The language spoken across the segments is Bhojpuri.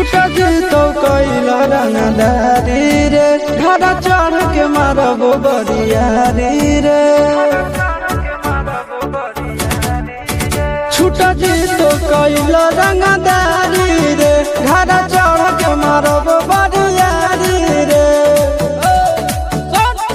छुटा जी तो कैला रंगदारी रे घड़ा चढ़ के मारबो बरियारी रे छुटा जी तो कैला रंगदारी रे घड़ा चढ़ के मारबो बरियारी रे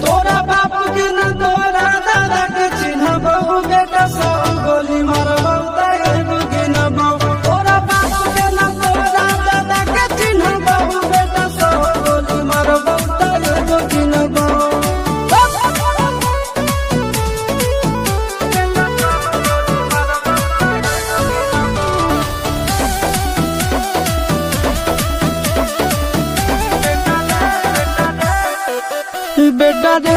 तोरा बाप के न तोरा दादा के चिन्हबो बेटा सब गोली मारबो ताएगो गिनबो तोरा बाप के न तोरा दादा के चिन्हबो बेटा सब गोली मारबो ताएगो गिनबो बेटा रे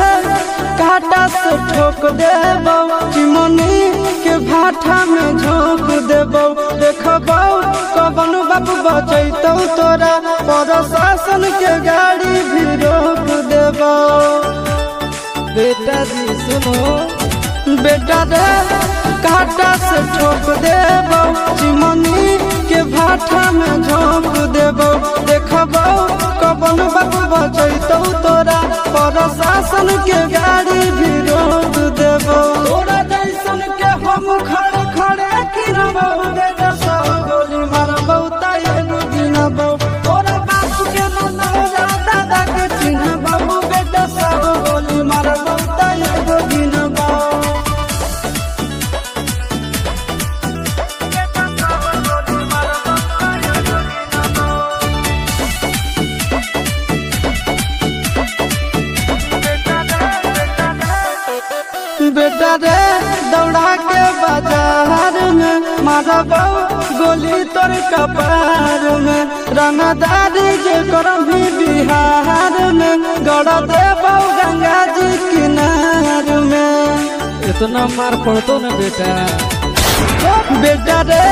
काटा से ठोक देबो चिमनी के भाटा में झोंक देबो देखबो कवन बाप बचैतौ तोरा प्रशासन के गाड़ी भी रोक देबो बेटा जी सुनो बेटा रे काटा से ठोक देबो चिमनी के भाटा में झोंक देबो देखबो कवन बाप बचैतौ तोरा प्रशासन के गाड़ी भी रोक देबो तोरा जैसन के हम खड़े खड़े गिनबो बेटा सब गोली मारबो ताएगो गिनबो तोरा बाप के न तोरा दादा के चिन्हबो बेटा सब गोली मारबो ताएगो गिनबो बेटा रे दौड़ा के बाजार में मारबो गोली तोर कपार में रंगदारी जे करम भी बिहार में गड़ देबो गंगा जी किनार में इतना मार पड़तो न बेटा बेटा रे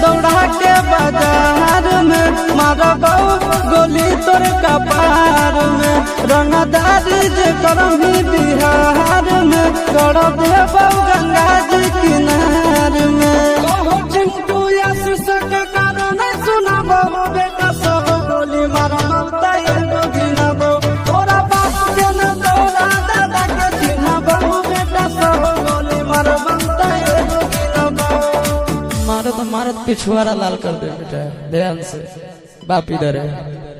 दौड़ा के बाजार में मारबो गोली तोर कपार में रंगदारी जे करम भी बिहार में गड़ देबो गंगा जी किनार में चिंटू आशीष के कारण सुनाबो बेटा सब गोली मारबो ताएगो गिनबो तोरा बाप के न तोरा दादा के चिन्हबो बेटा सब गोली मारबो ताएगो गिनबो मारत मारत पिछुआरा लाल कर दे बेटा ध्यान से बाप इधर है।